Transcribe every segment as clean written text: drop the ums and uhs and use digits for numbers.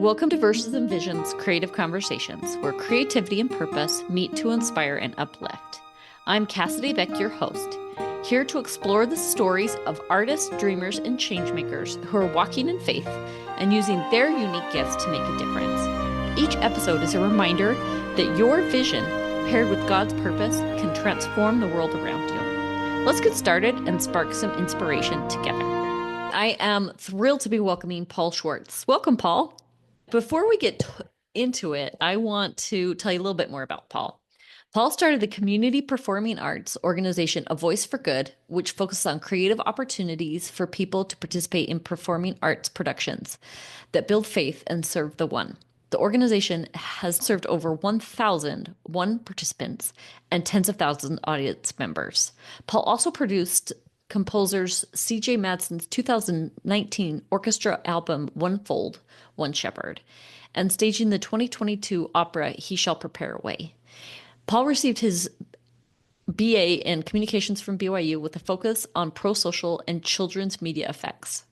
Welcome to Verses and Visions Creative Conversations, where creativity and purpose meet to inspire and uplift. I'm Cassidy Beck, your host, here to explore the stories of artists, dreamers, and changemakers who are walking in faith and using their unique gifts to make a difference. Each episode is a reminder that your vision, paired with God's purpose, can transform the world around you. Let's get started and spark some inspiration together. I am thrilled to be welcoming Paul Schwartz. Welcome, Paul. Before we get into it, I want to tell you a little bit more about Paul. Paul started the community performing arts organization A Voice for Good, which focuses on creative opportunities for people to participate in performing arts productions that build faith and serve the one. The organization has served over 1,001 participants and tens of thousands of audience members. Paul also produced composers C.J. Madsen's 2019 orchestra album One Fold, One Shepherd, and staging the 2022 opera He Shall Prepare a Way. Paul received his BA in communications from BYU with a focus on pro-social and children's media effects.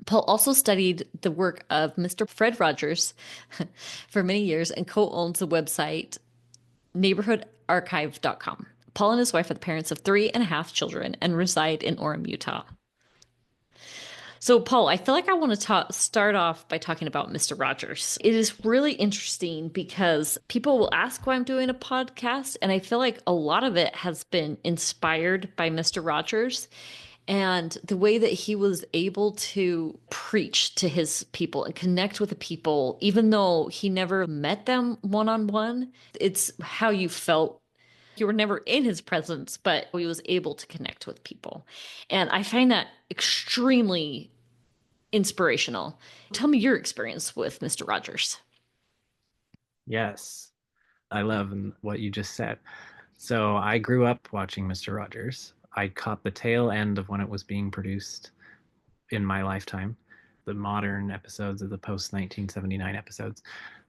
Paul also studied the work of Mr. Fred Rogers for many years and co-owns the website neighborhoodarchive.com. Paul and his wife are the parents of 3.5 children and reside in Orem, Utah. So, Paul, I feel like I want to start off by talking about Mr. Rogers. It is really interesting because people will ask why I'm doing a podcast, and I feel like a lot of it has been inspired by Mr. Rogers and the way that he was able to preach to his people and connect with the people, even though he never met them one-on-one. It's how you felt. You were never in his presence, but he was able to connect with people. And I find that extremely inspirational. Tell me your experience with Mr. Rogers. Yes, I love what you just said. So I grew up watching Mr. Rogers. I caught the tail end of when it was being produced in my lifetime, the modern episodes of the post-1979 episodes,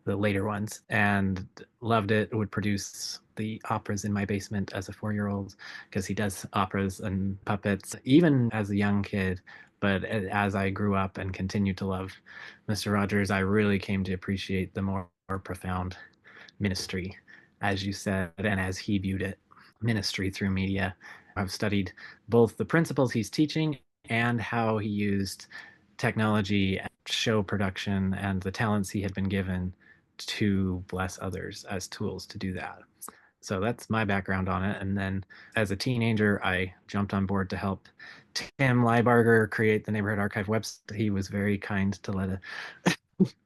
the later ones, and loved it. Would produce the operas in my basement as a 4-year-old because he does operas and puppets even as a young kid. But as I grew up and continued to love Mr. Rogers, I really came to appreciate the more profound ministry, as you said, and as he viewed it, ministry through media. I've studied both the principles he's teaching and how he used technology, show production, and the talents he had been given to bless others as tools to do that. So that's my background on it. And then as a teenager, I jumped on board to help Tim Liebarger create the Neighborhood Archive website. He was very kind to let a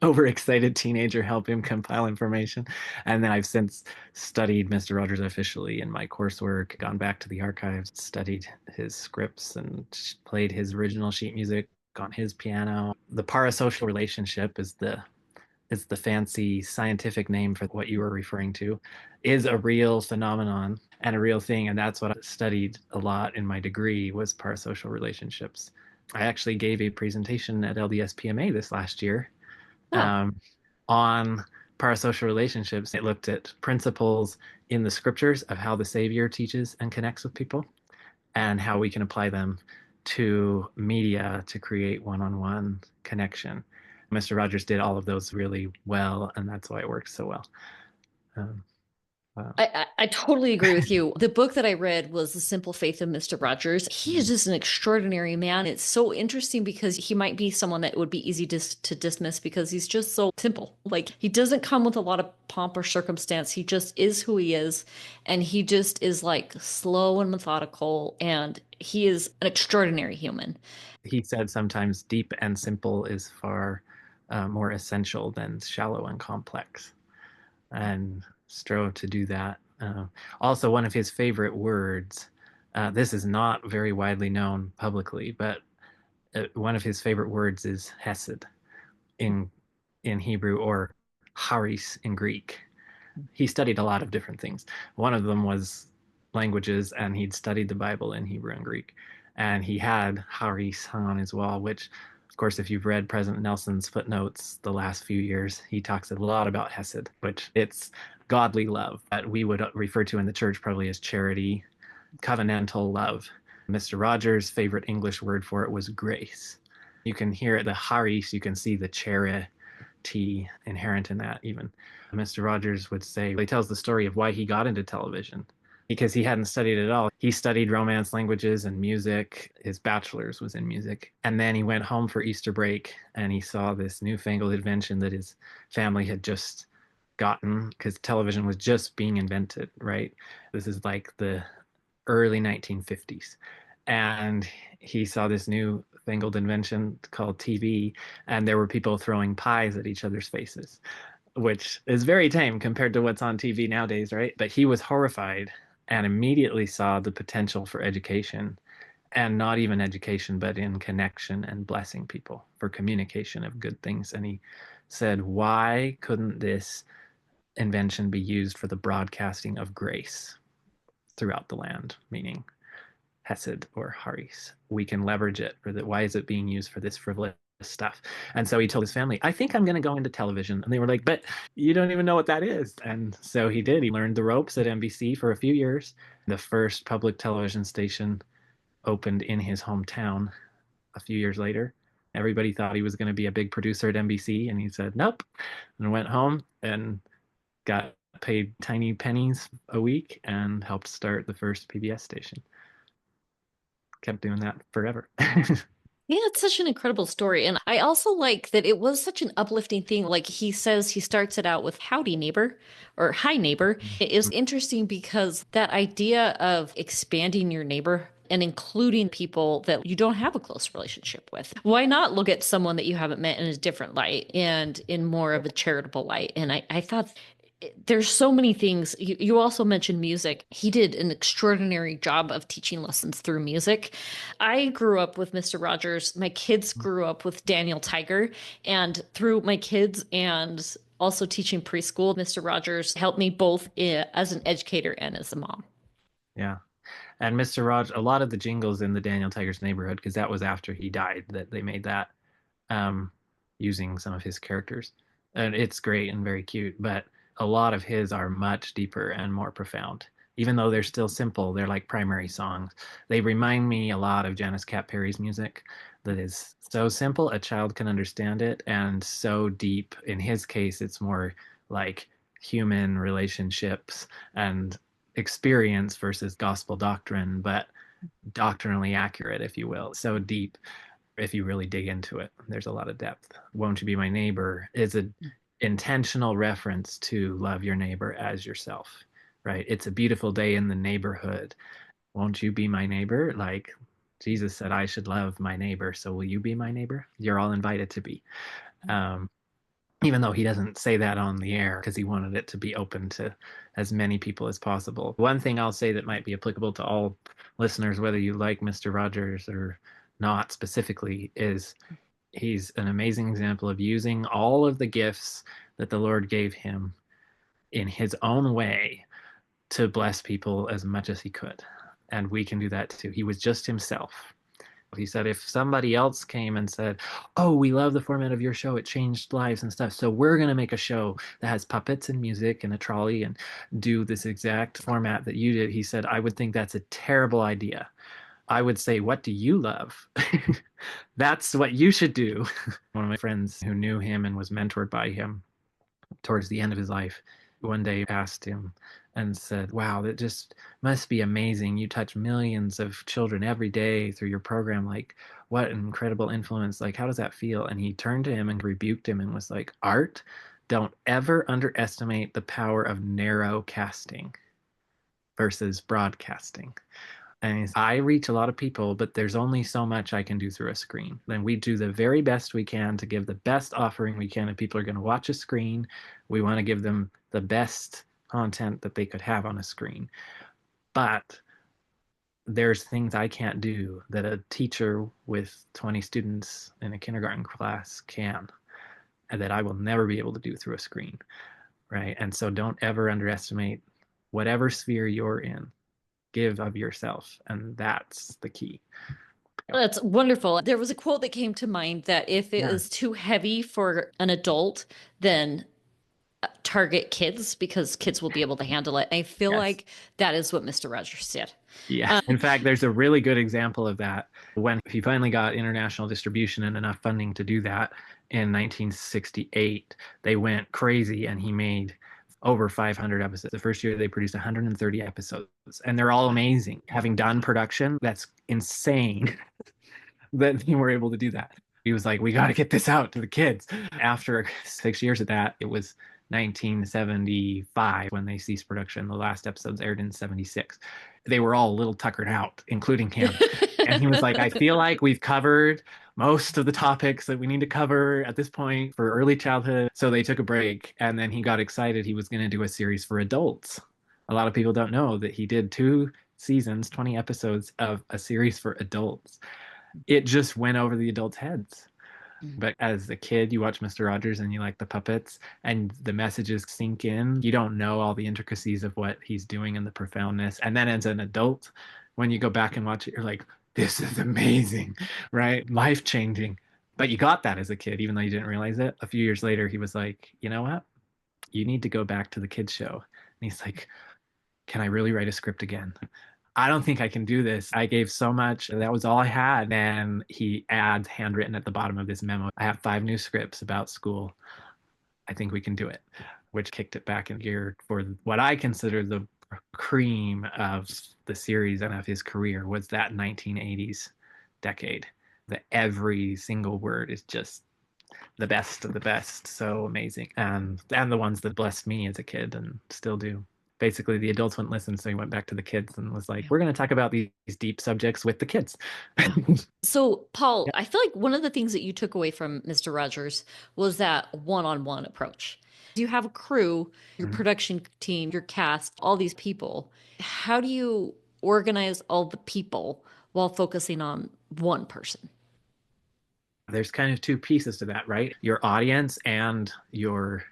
overexcited teenager help him compile information. And then I've since studied Mr. Rogers officially in my coursework, gone back to the archives, studied his scripts and played his original sheet music on his piano. The parasocial relationship is the fancy scientific name for what you were referring to, is a real phenomenon and a real thing. And that's what I studied a lot in my degree, was parasocial relationships. I actually gave a presentation at LDS PMA this last year on parasocial relationships. It looked at principles in the scriptures of how the Savior teaches and connects with people and how we can apply them to media to create one-on-one connection. Mr. Rogers did all of those really well, and that's why it works so well. Wow. I totally agree with you. The book that I read was The Simple Faith of Mr. Rogers. He is just an extraordinary man. It's so interesting because he might be someone that would be easy to dismiss because he's just so simple. Like, he doesn't come with a lot of pomp or circumstance. He just is who he is. And he just is like slow and methodical. And he is an extraordinary human. He said sometimes deep and simple is far more essential than shallow and complex, and strove to do that. Also, one of his favorite words, this is not very widely known publicly, but one of his favorite words is hesed in Hebrew, or charis in Greek. He studied a lot of different things. One of them was languages, and he'd studied the Bible in Hebrew and Greek. And he had charis hung on his wall, which, of course, if you've read President Nelson's footnotes the last few years, he talks a lot about hesed, which it's godly love that we would refer to in the church probably as charity, covenantal love. Mr. Rogers' favorite English word for it was grace. You can hear the charis, you can see the tea inherent in that even. Mr. Rogers would say, he tells the story of why he got into television because he hadn't studied at all. He studied Romance languages and music. His bachelor's was in music. And then he went home for Easter break and he saw this newfangled invention that his family had just gotten because television was just being invented, right? This is like the early 1950s. And he saw this new fangled invention called TV, and there were people throwing pies at each other's faces, which is very tame compared to what's on TV nowadays, right? But he was horrified and immediately saw the potential for education, and not even education, but in connection and blessing people for communication of good things. And he said, why couldn't this invention be used for the broadcasting of grace throughout the land, meaning Hesed or Haris? We can leverage it for that. Why is it being used for this frivolous stuff? And so he told his family, I think I'm going to go into television. And they were like, but you don't even know what that is. And so he did. He learned the ropes at NBC for a few years. The first public television station opened in his hometown a few years later. Everybody thought he was going to be a big producer at NBC. And he said, nope. And went home and got paid tiny pennies a week and helped start the first PBS station. Kept doing that forever. Yeah, it's such an incredible story. And I also like that it was such an uplifting thing. Like he says, he starts it out with howdy, neighbor, or hi, neighbor. It is interesting because that idea of expanding your neighbor and including people that you don't have a close relationship with. Why not look at someone that you haven't met in a different light and in more of a charitable light? And I thought there's so many things. You also mentioned music. He did an extraordinary job of teaching lessons through music. I grew up with Mr. Rogers. My kids grew up with Daniel Tiger. And through my kids and also teaching preschool, Mr. Rogers helped me both as an educator and as a mom. Yeah. And Mr. Rogers, a lot of the jingles in the Daniel Tiger's Neighborhood, because that was after he died that they made that um, using some of his characters. And it's great and very cute, but a lot of his are much deeper and more profound. Even though they're still simple, they're like primary songs. They remind me a lot of Janice Cat Perry's music that is so simple a child can understand it and so deep. In his case, it's more like human relationships and experience versus gospel doctrine, but doctrinally accurate, if you will. So deep if you really dig into it. There's a lot of depth. Won't you be my neighbor is a intentional reference to love your neighbor as yourself, right? It's a beautiful day in the neighborhood. Won't you be my neighbor? Like Jesus said, I should love my neighbor. So will you be my neighbor? You're all invited to be. Um, Even though he doesn't say that on the air because he wanted it to be open to as many people as possible. One thing I'll say that might be applicable to all listeners, whether you like Mr. Rogers or not specifically, is he's an amazing example of using all of the gifts that the Lord gave him in his own way to bless people as much as he could. And we can do that too. He was just himself. He said, if somebody else came and said, oh, we love the format of your show, it changed lives and stuff, so we're going to make a show that has puppets and music and a trolley and do this exact format that you did, he said, I would think that's a terrible idea. I would say, what do you love? That's what you should do. One of my friends who knew him and was mentored by him towards the end of his life one day asked him and said, wow, that just must be amazing. You touch millions of children every day through your program. Like, what an incredible influence. Like, how does that feel? And he turned to him and rebuked him and was like, Art, don't ever underestimate the power of narrow casting versus broadcasting. And I reach a lot of people, but there's only so much I can do through a screen. Then we do the very best we can to give the best offering we can. If people are going to watch a screen, we want to give them the best content that they could have on a screen. But there's things I can't do that a teacher with 20 students in a kindergarten class can, and that I will never be able to do through a screen, right? And so don't ever underestimate whatever sphere you're in. Give of yourself, and that's the key. That's wonderful. There was a quote that came to mind that if it Yeah. is too heavy for an adult, then target kids because kids will be able to handle it. I feel Yes. like that is what Mr. Rogers did. Yeah. In fact, there's a really good example of that when he finally got international distribution and enough funding to do that in 1968. They went crazy and he made over 500 episodes. The first year they produced 130 episodes and they're all amazing. Having done production, that's insane that they were able to do that. He was like, we got to get this out to the kids. After 6 years of that, it was 1975 when they ceased production. The last episodes aired in 76. They were all a little tuckered out, including him. And he was like, I feel like we've covered most of the topics that we need to cover at this point for early childhood. So they took a break and then he got excited. He was going to do a series for adults. A lot of people don't know that he did 2 seasons, 20 episodes of a series for adults. It just went over the adults' heads. But as a kid, you watch Mr. Rogers and you like the puppets and the messages sink in. You don't know all the intricacies of what he's doing and the profoundness. And then as an adult, when you go back and watch it, you're like, this is amazing, right? Life changing. But you got that as a kid, even though you didn't realize it. A few years later, he was like, you know what? You need to go back to the kids' show. And he's like, can I really write a script again? I don't think I can do this. I gave so much. That was all I had. And he adds handwritten at the bottom of this memo, I have 5 new scripts about school. I think we can do it, which kicked it back in gear for what I consider the cream of the series and of his career was that 1980s decade. That every single word is just the best of the best. So amazing. And the ones that blessed me as a kid and still do. Basically, the adults wouldn't listen, so he went back to the kids and was like, we're going to talk about these deep subjects with the kids. So, Paul, Yeah. I feel like one of the things that you took away from Mr. Rogers was that one-on-one approach. You have a crew, your production team, your cast, all these people. How do you organize all the people while focusing on one person? There's kind of 2 pieces to that, right? Your audience and your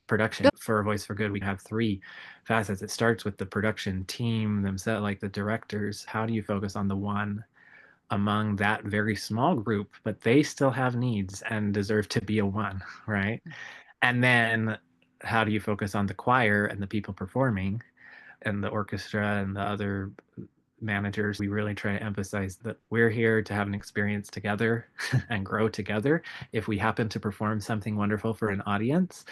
production. For Voice for Good, we have 3 facets. It starts with the production team themselves, like the directors. How do you focus on the one among that very small group, but they still have needs and deserve to be a one, right? And then how do you focus on the choir and the people performing and the orchestra and the other managers? We really try to emphasize that we're here to have an experience together and grow together. If we happen to perform something wonderful for an audience,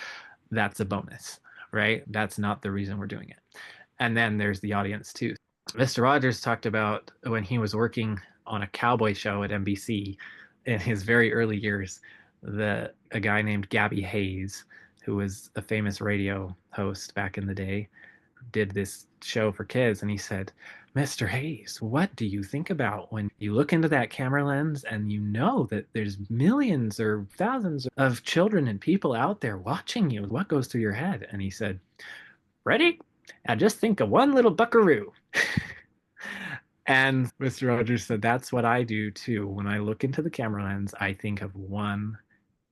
that's a bonus, right? That's not the reason we're doing it. And then there's the audience too. Mr. Rogers talked about when he was working on a cowboy show at NBC in his very early years, a guy named Gabby Hayes, who was a famous radio host back in the day, did this show for kids. And he said, Mr. Hayes, what do you think about when you look into that camera lens and you know that there's millions or thousands of children and people out there watching you? What goes through your head? And he said, ready? And just think of one little buckaroo. And Mr. Rogers said, that's what I do too. When I look into the camera lens, I think of one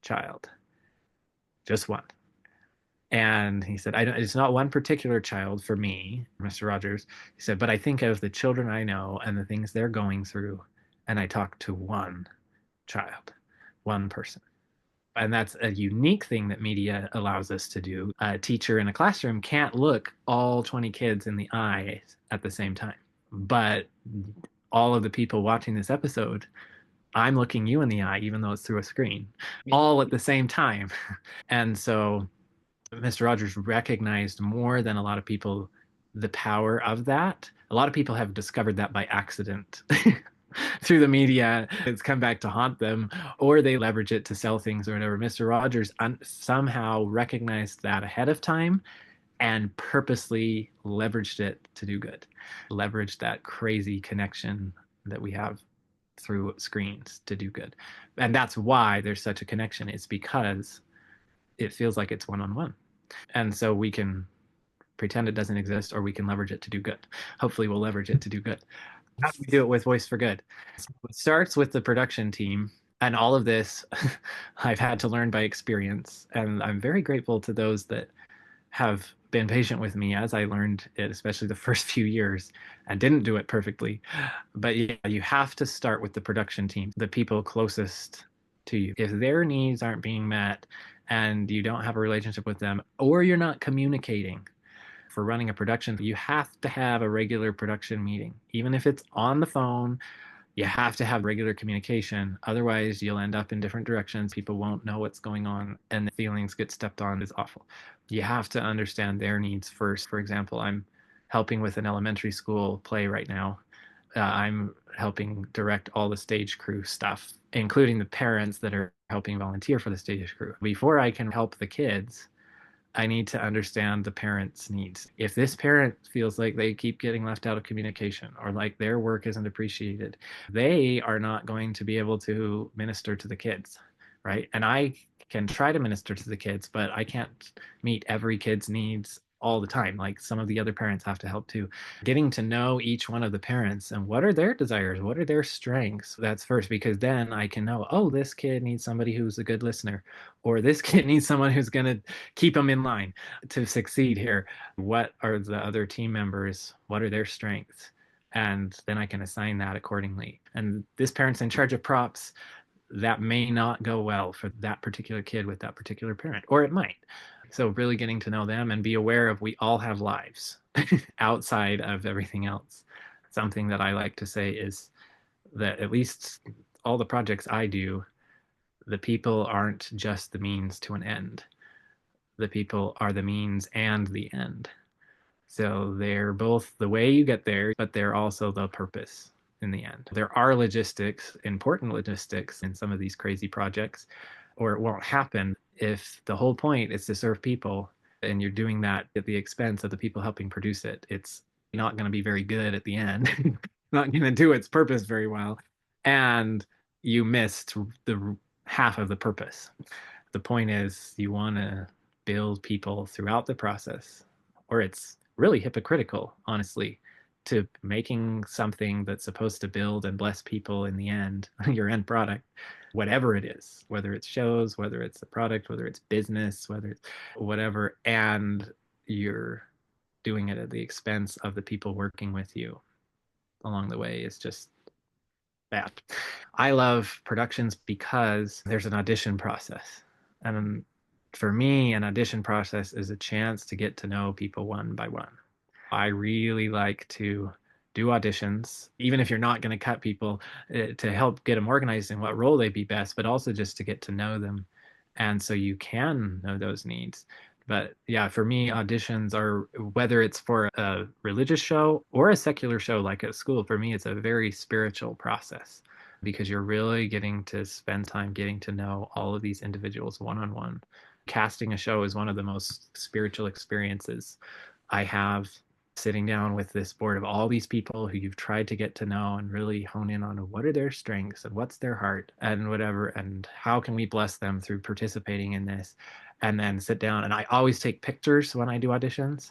child, just one. And he said, it's not one particular child for me, Mr. Rogers. He said, but I think of the children I know and the things they're going through, and I talk to one child, one person. And that's a unique thing that media allows us to do. A teacher in a classroom can't look all 20 kids in the eye at the same time. But all of the people watching this episode, I'm looking you in the eye, even though it's through a screen, all at the same time. And so Mr. Rogers recognized more than a lot of people the power of that. A lot of people have discovered that by accident through the media. It's come back to haunt them, or they leverage it to sell things or whatever. Mr. Rogers somehow recognized that ahead of time and purposely leveraged it to do good, leveraged that crazy connection that we have through screens to do good. And that's why there's such a connection. It's because it feels like it's one-on-one. And so we can pretend it doesn't exist, or we can leverage it to do good. Hopefully we'll leverage it to do good. How do we do it with Voice for Good? So it starts with the production team. And all of this I've had to learn by experience. And I'm very grateful to those that have been patient with me as I learned it, especially the first few years, and didn't do it perfectly. But yeah, you have to start with the production team, the people closest to you. If their needs aren't being met and you don't have a relationship with them, or you're not communicating. For running a production, you have to have a regular production meeting. Even if it's on the phone, you have to have regular communication. Otherwise, you'll end up in different directions. People won't know what's going on, and the feelings get stepped on. Is awful. You have to understand their needs first. For example, I'm helping with an elementary school play right now. I'm helping direct all the stage crew stuff, including the parents that are helping volunteer for the stage crew. Before I can help the kids, I need to understand the parents' needs. If this parent feels like they keep getting left out of communication or like their work isn't appreciated, they are not going to be able to minister to the kids, right? And I can try to minister to the kids, but I can't meet every kid's needs all the time. Like some of the other parents have to help too. Getting to know each one of the parents and what are their desires, what are their strengths, that's first, because then I can know, oh, this kid needs somebody who's a good listener, or this kid needs someone who's going to keep them in line to succeed here. What are the other team members? What are their strengths? And then I can assign that accordingly. And this parent's in charge of props. That may not go well for that particular kid with that particular parent, or it might. So really getting to know them and be aware of we all have lives outside of everything else. Something that I like to say is that at least all the projects I do, the people aren't just the means to an end. The people are the means and the end. So they're both the way you get there, but they're also the purpose in the end. There are logistics, important logistics in some of these crazy projects, or it won't happen if the whole point is to serve people and you're doing that at the expense of the people helping produce it. It's not going to be very good at the end, not going to do its purpose very well. And you missed the half of the purpose. The point is you want to build people throughout the process, or it's really hypocritical, honestly, to making something that's supposed to build and bless people in the end, your end product, whatever it is, whether it's shows, whether it's a product, whether it's business, whether it's whatever, and you're doing it at the expense of the people working with you along the way is just bad. I love productions because there's an audition process. And for me, an audition process is a chance to get to know people one by one. I really like to do auditions, even if you're not going to cut people, to help get them organized in what role they'd be best, but also just to get to know them. And so you can know those needs. But yeah, for me, auditions are, whether it's for a religious show or a secular show like at school, for me, it's a very spiritual process because you're really getting to spend time getting to know all of these individuals one-on-one. Casting a show is one of the most spiritual experiences I have, sitting down with this board of all these people who you've tried to get to know and really hone in on what are their strengths and what's their heart and whatever, and how can we bless them through participating in this, and then sit down. And I always take pictures when I do auditions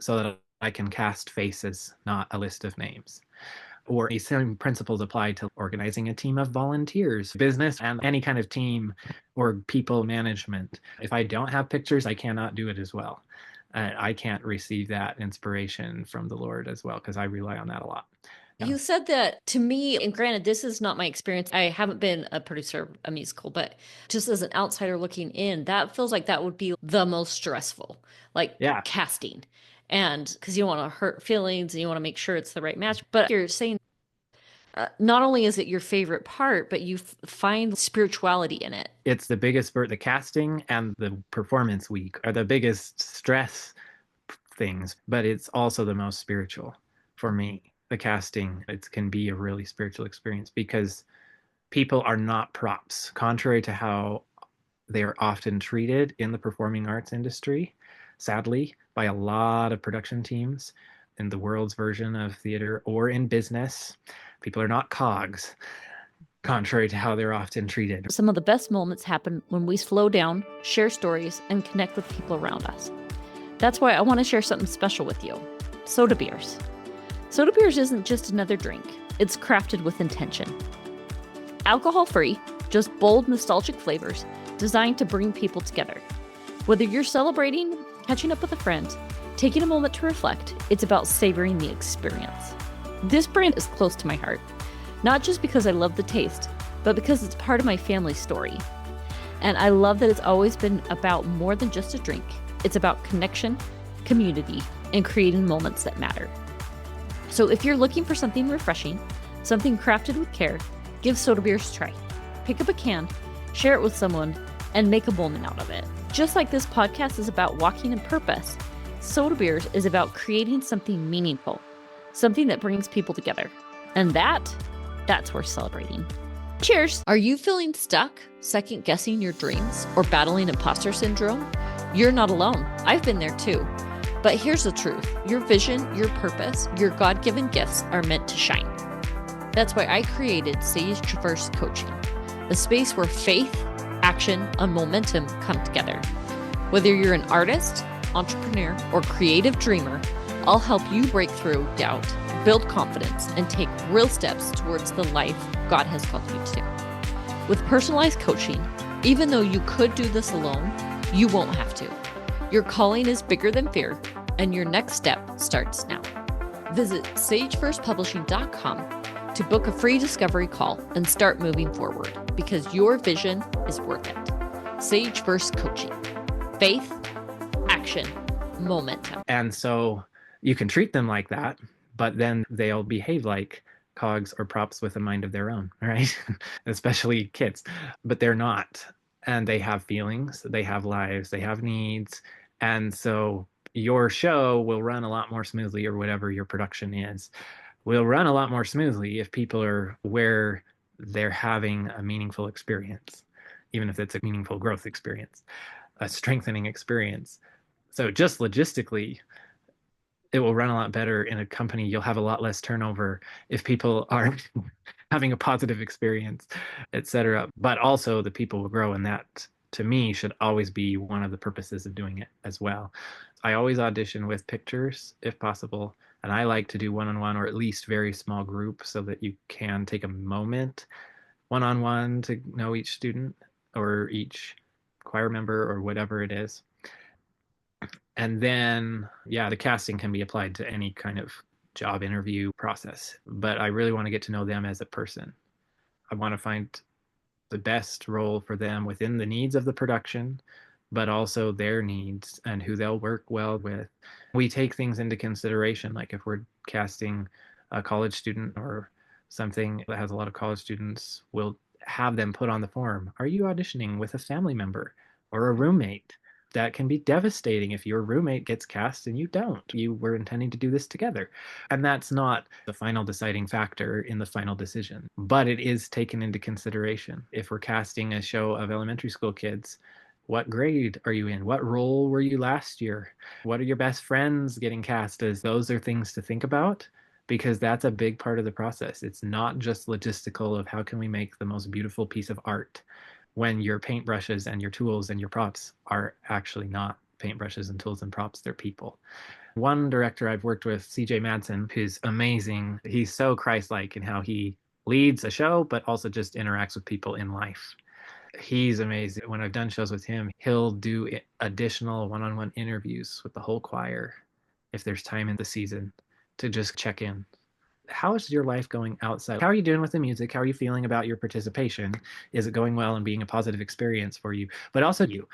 so that I can cast faces, not a list of names. Or the same principles apply to organizing a team of volunteers, business, and any kind of team or people management. If I don't have pictures, I cannot do it as well. I can't receive that inspiration from the Lord as well, because I rely on that a lot. Yeah. You said that to me, and granted, this is not my experience. I haven't been a producer of a musical, but just as an outsider looking in, that feels like that would be the most stressful, like casting. And because you don't want to hurt feelings and you want to make sure it's the right match. But you're saying not only is it your favorite part, but you find spirituality in it. It's the biggest part. The casting and the performance week are the biggest stress things, but it's also the most spiritual for me. The casting, it can be a really spiritual experience because people are not props, contrary to how they are often treated in the performing arts industry, sadly, by a lot of production teams in the world's version of theater or in business. People are not cogs, contrary to how they're often treated. Some of the best moments happen when we slow down, share stories, and connect with people around us. That's why I want to share something special with you. Soda beers. Soda beers isn't just another drink. It's crafted with intention. Alcohol-free, just bold, nostalgic flavors designed to bring people together. Whether you're celebrating, catching up with a friend, taking a moment to reflect, it's about savoring the experience. This brand is close to my heart, not just because I love the taste, but because it's part of my family story. And I love that it's always been about more than just a drink. It's about connection, community, and creating moments that matter. So if you're looking for something refreshing, something crafted with care, give Soda Beers a try. Pick up a can, share it with someone, and make a moment out of it. Just like this podcast is about walking in purpose, Soda Beers is about creating something meaningful, something that brings people together. And that's worth celebrating. Cheers! Are you feeling stuck, second guessing your dreams, or battling imposter syndrome? You're not alone. I've been there too. But here's the truth. Your vision, your purpose, your God-given gifts are meant to shine. That's why I created Sage First Coaching, a space where faith, action, and momentum come together. Whether you're an artist, entrepreneur, or creative dreamer, I'll help you break through doubt, build confidence, and take real steps towards the life God has called you to. With personalized coaching, even though you could do this alone, you won't have to. Your calling is bigger than fear, and your next step starts now. Visit sagefirstpublishing.com to book a free discovery call and start moving forward, because your vision is worth it. Sage First Coaching. Faith, action, momentum. And so you can treat them like that, but then they'll behave like cogs or props with a mind of their own, right? Especially kids, but they're not. And they have feelings, they have lives, they have needs. And so your show will run a lot more smoothly, or whatever your production is, will run a lot more smoothly if people are where they're having a meaningful experience, even if it's a meaningful growth experience, a strengthening experience. So just logistically, it will run a lot better in a company. You'll have a lot less turnover if people are having a positive experience, etc. But also the people will grow, and that, to me, should always be one of the purposes of doing it as well. I always audition with pictures if possible, and I like to do one-on-one, or at least very small group, so that you can take a moment one-on-one to know each student or each choir member or whatever it is. And then, yeah, the casting can be applied to any kind of job interview process, but I really want to get to know them as a person. I want to find the best role for them within the needs of the production, but also their needs and who they'll work well with. We take things into consideration, like if we're casting a college student or something that has a lot of college students, we'll have them put on the form, are you auditioning with a family member or a roommate? That can be devastating if your roommate gets cast and you don't. You were intending to do this together. And that's not the final deciding factor in the final decision, but it is taken into consideration. If we're casting a show of elementary school kids, what grade are you in? What role were you last year? What are your best friends getting cast as? Those are things to think about, because that's a big part of the process. It's not just logistical of how can we make the most beautiful piece of art, when your paintbrushes and your tools and your props are actually not paintbrushes and tools and props, they're people. One director I've worked with, CJ Madsen, who's amazing. He's so Christ-like in how he leads a show, but also just interacts with people in life. He's amazing. When I've done shows with him, he'll do additional one-on-one interviews with the whole choir if there's time in the season to just check in. How is your life going outside? How are you doing with the music? How are you feeling about your participation? Is it going well and being a positive experience for you? But also you.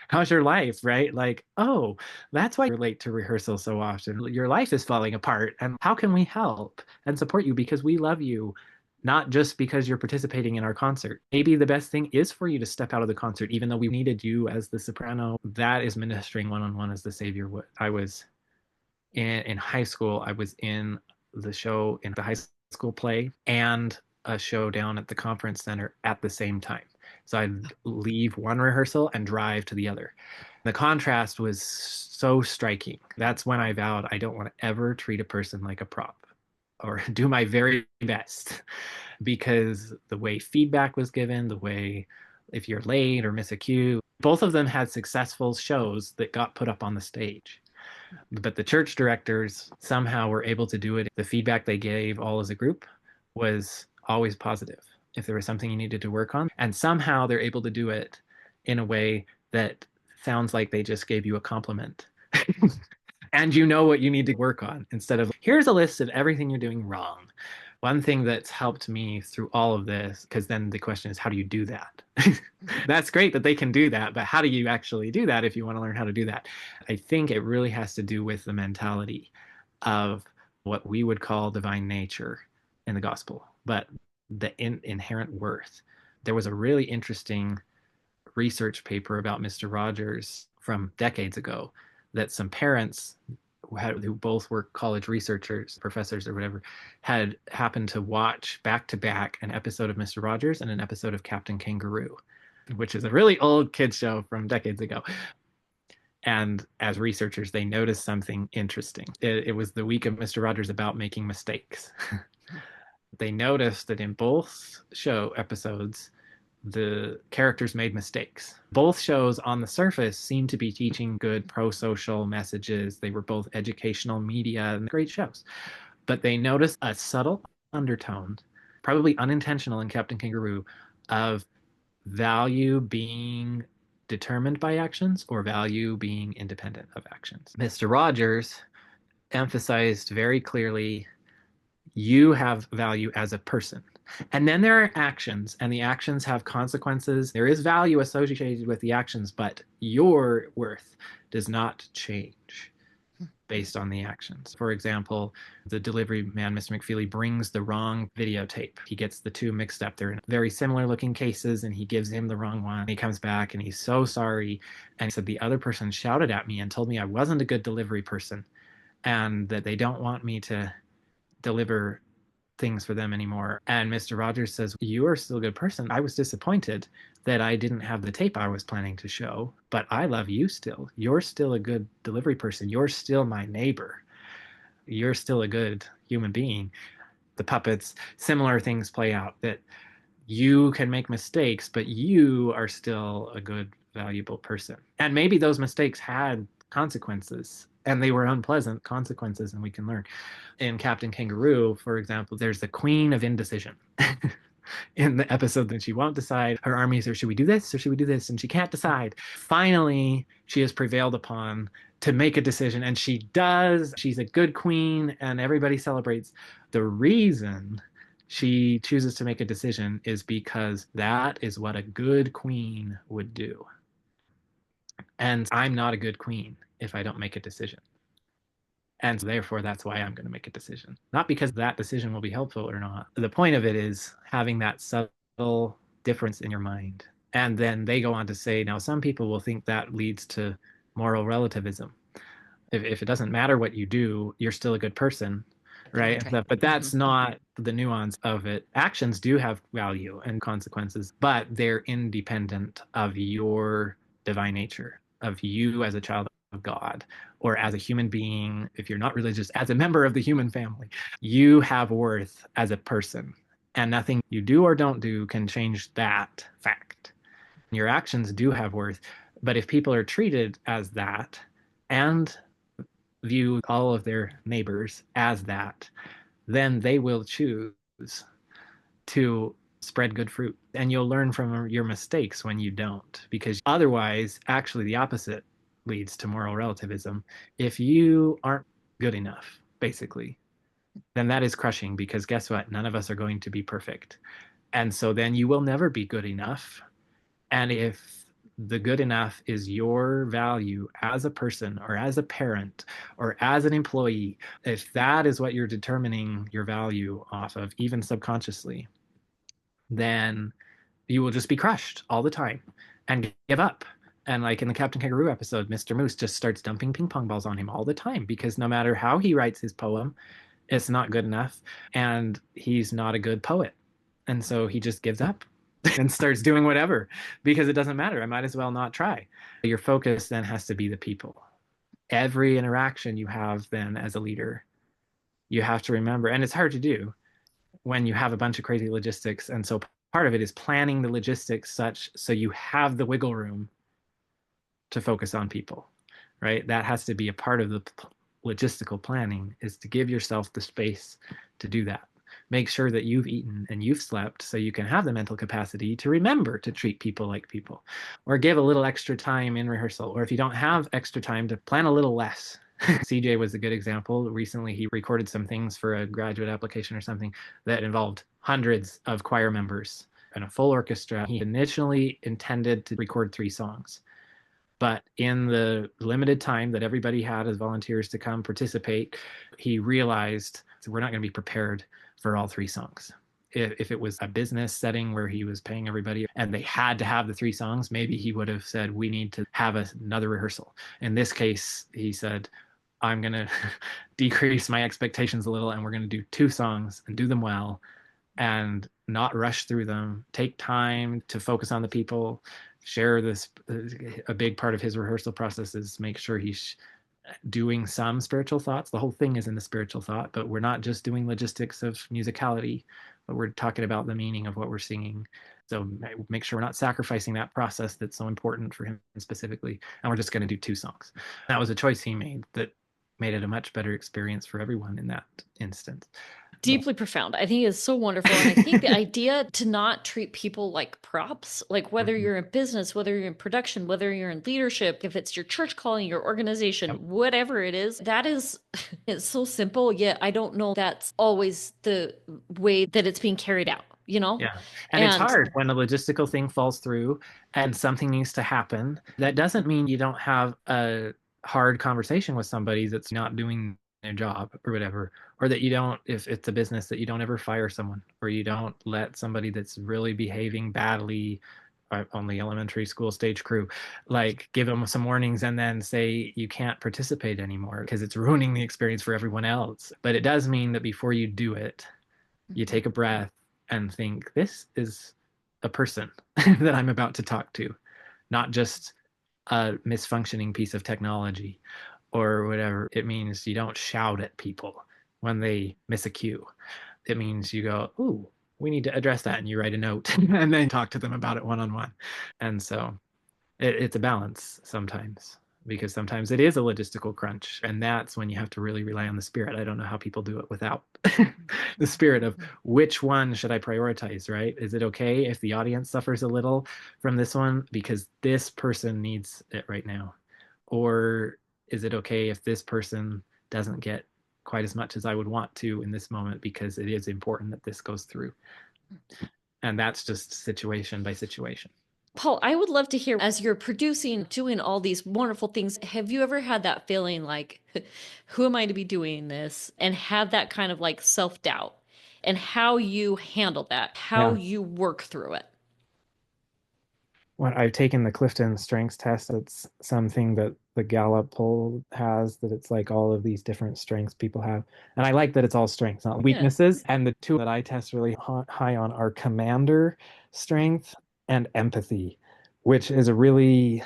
How's your life, right? Like, oh, that's why you're late to rehearsal so often. Your life is falling apart. And how can we help and support you? Because we love you, not just because you're participating in our concert. Maybe the best thing is for you to step out of the concert, even though we needed you as the soprano. That is ministering one-on-one as the Savior would. I was in high school, I was in the show in the high school play and a show down at the conference center at the same time. So I'd leave one rehearsal and drive to the other. The contrast was so striking. That's when I vowed I don't want to ever treat a person like a prop, or do my very best, because the way feedback was given, the way if you're late or miss a cue, both of them had successful shows that got put up on the stage. But the church directors somehow were able to do it. The feedback they gave all as a group was always positive if there was something you needed to work on. And somehow they're able to do it in a way that sounds like they just gave you a compliment. And you know what you need to work on, instead of, here's a list of everything you're doing wrong. One thing that's helped me through all of this, because then the question is, how do you do that? That's great that they can do that, but how do you actually do that if you want to learn how to do that? I think it really has to do with the mentality of what we would call divine nature in the gospel, but the inherent worth. There was a really interesting research paper about Mr. Rogers from decades ago that some parents who both were college researchers, professors or whatever, had happened to watch back to back an episode of Mr. Rogers and an episode of Captain Kangaroo, which is a really old kids show from decades ago. And as researchers, they noticed something interesting. It was the week of Mr. Rogers about making mistakes. They noticed that in both show episodes, the characters made mistakes. Both shows on the surface seemed to be teaching good pro-social messages. They were both educational media and great shows. But they noticed a subtle undertone, probably unintentional in Captain Kangaroo, of value being determined by actions or value being independent of actions. Mr. Rogers emphasized very clearly, you have value as a person. And then there are actions, and the actions have consequences. There is value associated with the actions, but your worth does not change based on the actions. For example, the delivery man, Mr. McFeely, brings the wrong videotape. He gets the two mixed up. They're in very similar looking cases, and he gives him the wrong one. He comes back and he's so sorry. And he said, the other person shouted at me and told me I wasn't a good delivery person and that they don't want me to deliver things for them anymore. And Mr. Rogers says, you are still a good person. I was disappointed that I didn't have the tape I was planning to show, but I love you still. You're still a good delivery person. You're still my neighbor. You're still a good human being. The puppets, similar things play out, that you can make mistakes, but you are still a good, valuable person. And maybe those mistakes had consequences, and they were unpleasant consequences, and we can learn. In Captain Kangaroo, for example, there's the queen of indecision. In the episode that she won't decide, her army says, should we do this or should we do this? And she can't decide. Finally, she is prevailed upon to make a decision, and she does. She's a good queen, and everybody celebrates. The reason she chooses to make a decision is because that is what a good queen would do. And I'm not a good queen if I don't make a decision. And so therefore, that's why I'm going to make a decision. Not because that decision will be helpful or not. The point of it is having that subtle difference in your mind. And then they go on to say, now, some people will think that leads to moral relativism. If it doesn't matter what you do, you're still a good person, right? But that's not the nuance of it. Actions do have value and consequences, but they're independent of your divine nature, of you as a child of God, or as a human being, if you're not religious, as a member of the human family. You have worth as a person, and nothing you do or don't do can change that fact. Your actions do have worth, but if people are treated as that and view all of their neighbors as that, then they will choose to spread good fruit. And you'll learn from your mistakes when you don't, because otherwise, actually, the opposite leads to moral relativism. If you aren't good enough, basically, then that is crushing, because guess what? None of us are going to be perfect. And so then you will never be good enough. And if the good enough is your value as a person or as a parent or as an employee, if that is what you're determining your value off of, even subconsciously, then you will just be crushed all the time and give up. And like in the Captain Kangaroo episode, Mr. Moose just starts dumping ping pong balls on him all the time, because no matter how he writes his poem, it's not good enough. And he's not a good poet. And so he just gives up and starts doing whatever, because it doesn't matter. I might as well not try. Your focus then has to be the people. Every interaction you have then as a leader, you have to remember, and it's hard to do when you have a bunch of crazy logistics. And so part of it is planning the logistics such so you have the wiggle room to focus on people, right? That has to be a part of the logistical planning, is to give yourself the space to do that. Make sure that you've eaten and you've slept so you can have the mental capacity to remember to treat people like people, or give a little extra time in rehearsal. Or if you don't have extra time, to plan a little less CJ was a good example. Recently, he recorded some things for a graduate application or something that involved hundreds of choir members and a full orchestra. He initially intended to record 3 songs, but in the limited time that everybody had as volunteers to come participate, he realized we're not going to be prepared for all 3 songs. If it was a business setting where he was paying everybody and they had to have the 3 songs, maybe he would have said, we need to have another rehearsal. In this case, he said, I'm going to decrease my expectations a little, and we're going to do 2 songs and do them well and not rush through them. Take time to focus on the people, share this. A big part of his rehearsal process is make sure he's doing some spiritual thoughts. The whole thing is in the spiritual thought, but we're not just doing logistics of musicality, but we're talking about the meaning of what we're singing. So make sure we're not sacrificing that process that's so important for him specifically. And we're just going to do 2 songs. That was a choice he made that made it a much better experience for everyone in that instance. Deeply profound. I think it's so wonderful. And I think the idea to not treat people like props, like whether you're in business, whether you're in production, whether you're in leadership, if it's your church calling, your organization, whatever it is, that is, it's so simple. Yet I don't know that's always the way that it's being carried out, you know? Yeah. And it's hard when a logistical thing falls through and something needs to happen. That doesn't mean you don't have a hard conversation with somebody that's not doing their job or whatever, or that you don't, if it's a business, that you don't ever fire someone, or you don't let somebody that's really behaving badly on the elementary school stage crew, like give them some warnings and then say you can't participate anymore because it's ruining the experience for everyone else. But it does mean that before you do it, you take a breath and think, this is a person that I'm about to talk to, not just a misfunctioning piece of technology or whatever. It means you don't shout at people when they miss a cue. It means you go, ooh, we need to address that. And you write a note and then talk to them about it one-on-one. And so it's a balance sometimes, because sometimes it is a logistical crunch. And that's when you have to really rely on the Spirit. I don't know how people do it without the Spirit of which one should I prioritize, right? Is it okay if the audience suffers a little from this one because this person needs it right now? Or is it okay if this person doesn't get quite as much as I would want to in this moment because it is important that this goes through? And that's just situation by situation. Paul, I would love to hear, as you're producing, doing all these wonderful things, have you ever had that feeling like, who am I to be doing this? And have that kind of like self-doubt, and how you handle that, how you work through it? When I've taken the Clifton Strengths test, it's something that the Gallup poll has, that it's like all of these different strengths people have. And I like that it's all strengths, not weaknesses. And the 2 that I test really high on are commander strength and empathy, which is a really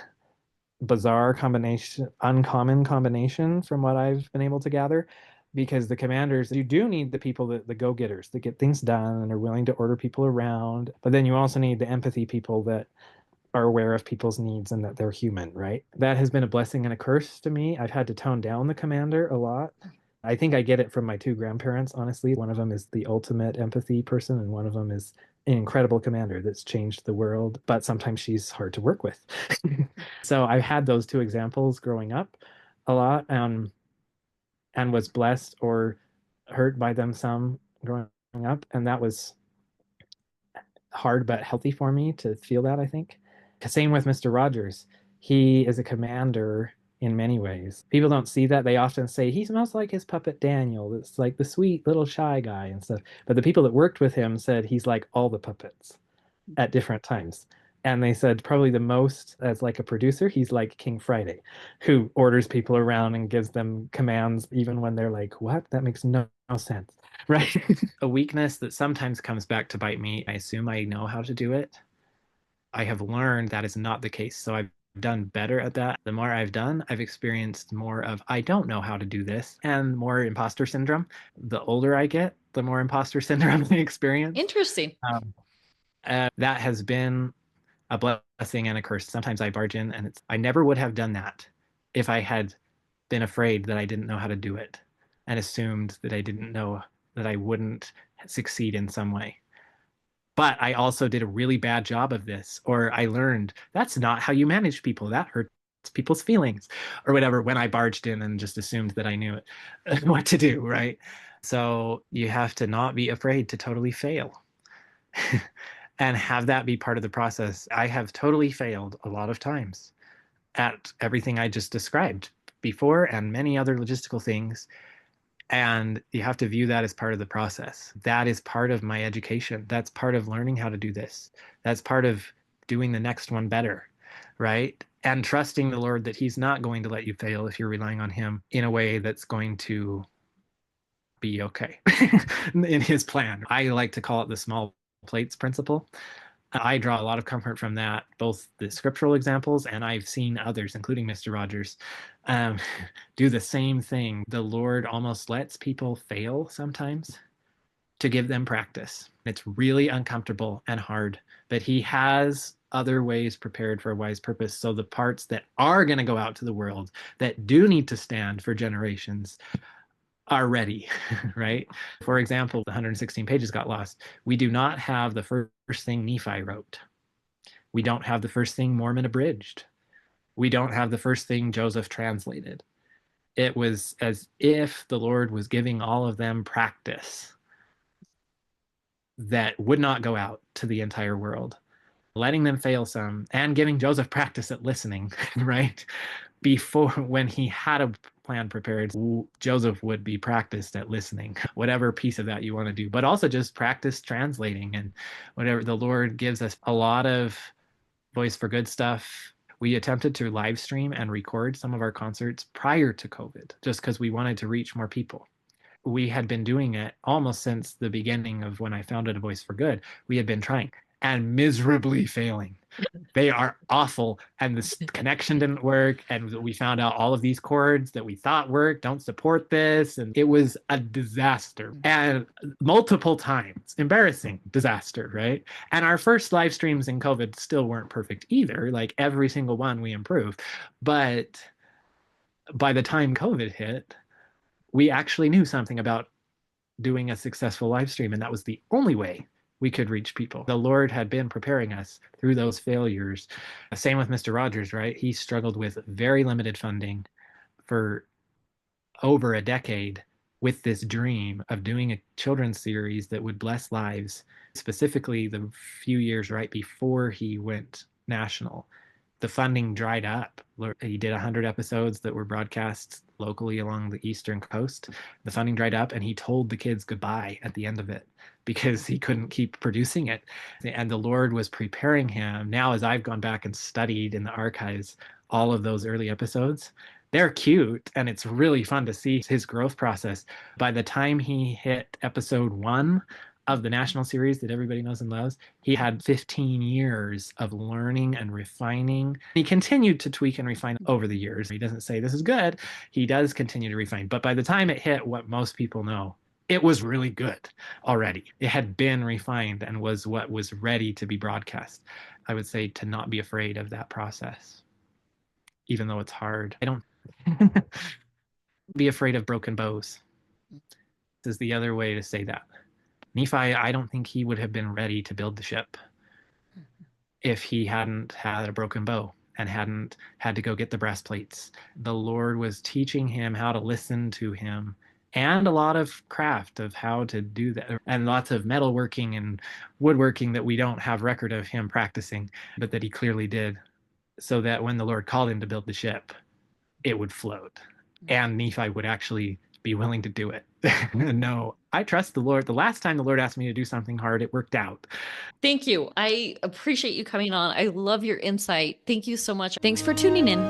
bizarre combination, uncommon combination from what I've been able to gather. Because the commanders, you do need the people, the go-getters that get things done and are willing to order people around. But then you also need the empathy people that are aware of people's needs and that they're human, right? That has been a blessing and a curse to me. I've had to tone down the commander a lot. I think I get it from my 2 grandparents, honestly. One of them is the ultimate empathy person, and one of them is an incredible commander that's changed the world, but sometimes she's hard to work with. So I've had those 2 examples growing up a lot, and was blessed or hurt by them some growing up. And that was hard but healthy for me to feel that, I think. Same with Mr. Rogers. He is a commander in many ways. People don't see that. They often say he smells like his puppet Daniel. It's like the sweet little shy guy and stuff. But the people that worked with him said he's like all the puppets at different times. And they said probably the most, as like a producer, he's like King Friday, who orders people around and gives them commands even when they're like, what? That makes no sense. Right? A weakness that sometimes comes back to bite me. I assume I know how to do it. I have learned that is not the case. So I've done better at that. The more I've done, I've experienced more of, I don't know how to do this, and more imposter syndrome. The older I get, the more imposter syndrome I experience. Interesting. That has been a blessing and a curse. Sometimes I barge in and I never would have done that if I had been afraid that I didn't know how to do it and assumed that I didn't know, that I wouldn't succeed in some way. But I also did a really bad job of this, or I learned that's not how you manage people. That hurts people's feelings or whatever when I barged in and just assumed that I knew what to do, right? So you have to not be afraid to totally fail and have that be part of the process. I have totally failed a lot of times at everything I just described before and many other logistical things. And you have to view that as part of the process. That is part of my education. That's part of learning how to do this. That's part of doing the next one better, right? And trusting the Lord that He's not going to let you fail if you're relying on Him in a way that's going to be okay in His plan. I like to call it the small plates principle. I draw a lot of comfort from that, both the scriptural examples, and I've seen others, including Mr. Rogers, um, do the same thing. The Lord almost lets people fail sometimes to give them practice. It's really uncomfortable and hard, but He has other ways prepared for a wise purpose. So the parts that are going to go out to the world, that do need to stand for generations, are ready, right? For example, the 116 pages got lost. We do not have the first thing Nephi wrote. We don't have the first thing Mormon abridged. We don't have the first thing Joseph translated. It was as if the Lord was giving all of them practice that would not go out to the entire world, letting them fail some and giving Joseph practice at listening, right? Before, when he had a plan prepared, Joseph would be practiced at listening, whatever piece of that you want to do, but also just practice translating and whatever. The Lord gives us a lot of Voice for Good stuff. We attempted to live stream and record some of our concerts prior to COVID, just because we wanted to reach more people. We had been doing it almost since the beginning of when I founded A Voice for Good. We had been trying and miserably failing. They are awful, and this connection didn't work, and we found out all of these chords that we thought worked don't support this, and it was a disaster, and multiple times, embarrassing disaster, right? And our first live streams in COVID still weren't perfect either. Like every single one we improved, but by the time COVID hit, we actually knew something about doing a successful live stream, and that was the only way we could reach people. The Lord had been preparing us through those failures. Same with Mr. Rogers, right? He struggled with very limited funding for over a decade with this dream of doing a children's series that would bless lives, specifically the few years right before he went national. The funding dried up. He did 100 episodes that were broadcast locally along the eastern coast. The funding dried up, and he told the kids goodbye at the end of it because he couldn't keep producing it. And the Lord was preparing him. Now, as I've gone back and studied in the archives all of those early episodes, they're cute, and it's really fun to see his growth process. By the time he hit episode 1 of the national series that everybody knows and loves, he had 15 years of learning and refining. He continued to tweak and refine over the years. He doesn't say this is good. He does continue to refine. But by the time it hit what most people know, it was really good already. It had been refined and was what was ready to be broadcast. I would say to not be afraid of that process, even though it's hard. I don't be afraid of broken bows. This is the other way to say that. Nephi, I don't think he would have been ready to build the ship if he hadn't had a broken bow and hadn't had to go get the brass plates. The Lord was teaching him how to listen to him, and a lot of craft of how to do that, and lots of metalworking and woodworking that we don't have record of him practicing, but that he clearly did, so that when the Lord called him to build the ship, it would float, and Nephi would actually be willing to do it. No, I trust the Lord. The last time the Lord asked me to do something hard, it worked out. Thank you. I appreciate you coming on. I love your insight. Thank you so much. Thanks for tuning in.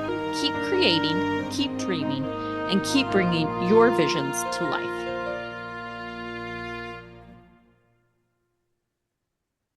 Keep creating, keep dreaming, and keep bringing your visions to life.